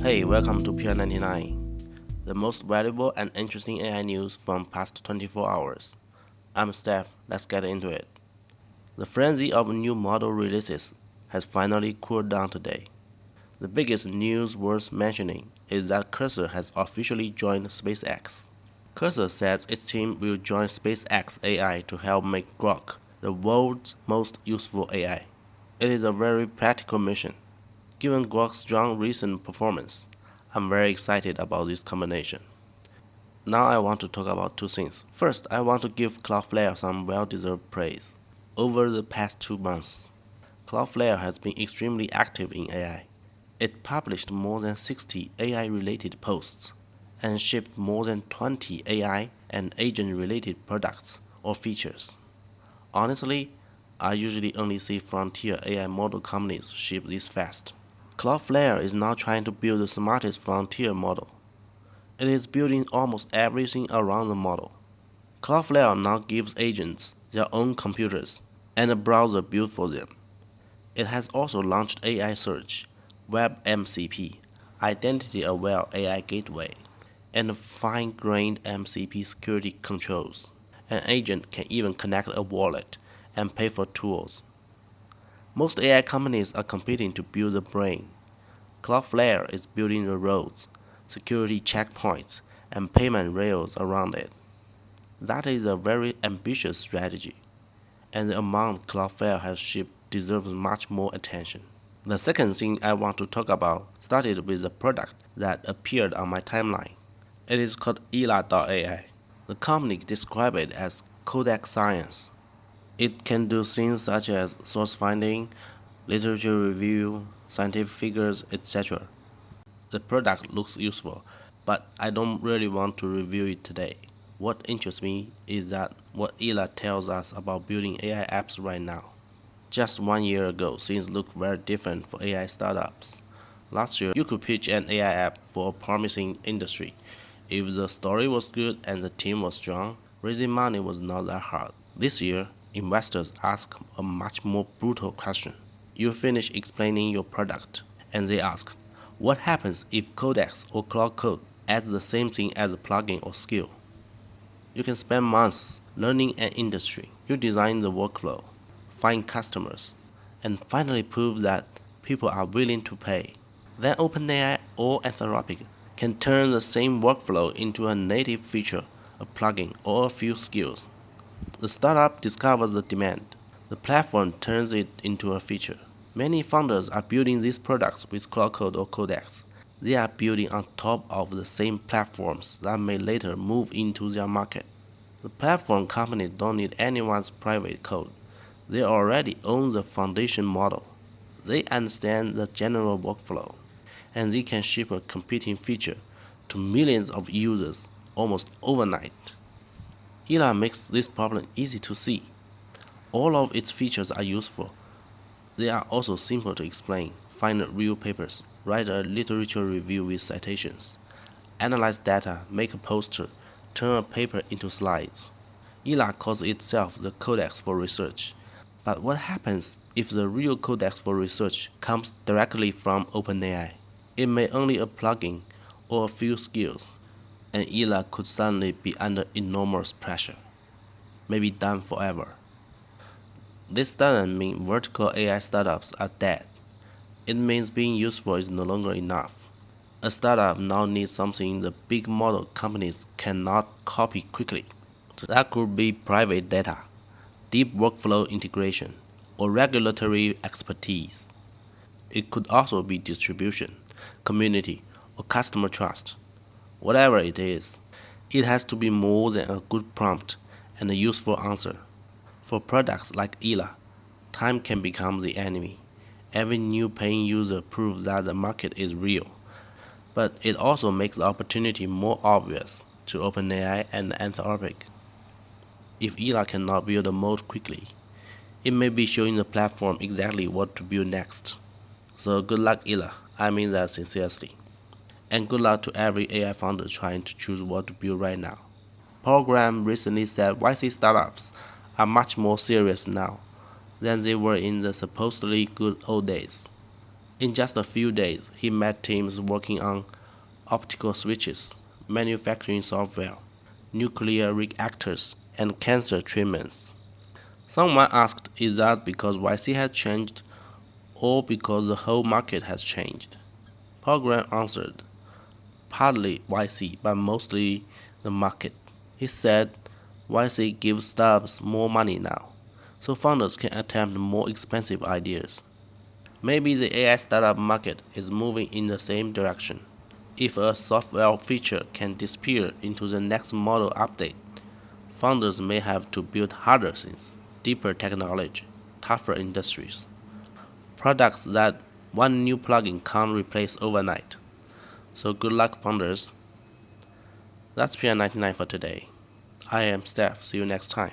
Hey, welcome to Pier 99, the most valuable and interesting AI news from past 24 hours. I'm Steph, let's get into it. The frenzy of new model releases has finally cooled down today. The biggest news worth mentioning is that Cursor has officially joined SpaceX. Cursor says its team will join SpaceXAI to help make Grok the world's most useful AI. It is a very practical mission. Given Grok's strong recent performance, I'm very excited about this combination. Now I want to talk about two things. First, I want to give Cloudflare some well-deserved praise. Over the past 2 months, Cloudflare has been extremely active in AI. It published more than 60 AI-related posts and shipped more than 20 AI and agent-related products or features. Honestly, I usually only see frontier AI model companies ship this fast. Cloudflare is now trying to build the smartest frontier model. It is building almost everything around the model. Cloudflare now gives agents their own computers and a browser built for them. It has also launched AI Search, WebMCP, Identity-Aware AI Gateway, and fine-grained MCP security controls. An agent can even connect a wallet and pay for tools. Most AI companies are competing to build the brain. Cloudflare is building the roads, security checkpoints, and payment rails around it. That is a very ambitious strategy, and the amount Cloudflare has shipped deserves much more attention. The second thing I want to talk about started with a product that appeared on my timeline. It is called Yila.ai. The company described it as Codex science. It can do things such as source finding, literature review, scientific figures, etc. The product looks useful, but I don't really want to review it today. What interests me is that what Yila tells us about building AI apps right now. Just 1 year ago, things looked very different for AI startups. Last year, you could pitch an AI app for a promising industry. If the story was good and the team was strong, raising money was not that hard. This year, investors ask a much more brutal question. You finish explaining your product, and they ask, what happens if Codex or Claude Code adds the same thing as a plugin or skill? You can spend months learning an industry. You design the workflow, find customers, and finally prove that people are willing to pay. Then OpenAI or Anthropic can turn the same workflow into a native feature, a plugin, or a few skills. The startup discovers the demand. The platform turns it into a feature. Many founders are building these products with Cloud Code or Codex. They are building on top of the same platforms that may later move into their market. The platform companies don't need anyone's private code. They already own the foundation model. They understand the general workflow, and they can ship a competing feature to millions of users almost overnight. Yila makes this problem easy to see. All of its features are useful. They are also simple to explain. Find real papers, write a literature review with citations, analyze data, make a poster, turn a paper into slides. Yila calls itself the Codex for research. But what happens if the real Codex for research comes directly from OpenAI? It may only a plugin or a few skills, and Yila could suddenly be under enormous pressure, maybe done forever. This doesn't mean vertical AI startups are dead. It means being useful is no longer enough. A startup now needs something the big model companies cannot copy quickly. That could be private data, deep workflow integration, or regulatory expertise. It could also be distribution, community, or customer trust. Whatever it is, it has to be more than a good prompt and a useful answer. For products like Yila, time can become the enemy. Every new paying user proves that the market is real, but it also makes the opportunity more obvious to OpenAI and Anthropic. If Yila cannot build a moat quickly, it may be showing the platform exactly what to build next. So good luck, Yila. I mean that sincerely. And good luck to every AI founder trying to choose what to build right now. Program recently said YC startups are much more serious now. than they were in the supposedly good old days. In just a few days, he met teams working on optical switches, manufacturing software, nuclear reactors, and cancer treatments. Someone asked, is that because YC has changed or because the whole market has changed? Paul Graham answered, partly YC, but mostly the market. He said, YC gives startups more money now, so founders can attempt more expensive ideas. Maybe the AI startup market is moving in the same direction. If a software feature can disappear into the next model update, founders may have to build harder things, deeper technology, tougher industries, products that one new plugin can't replace overnight. So good luck, founders. That's PR99 for today. I am Steph. See you next time.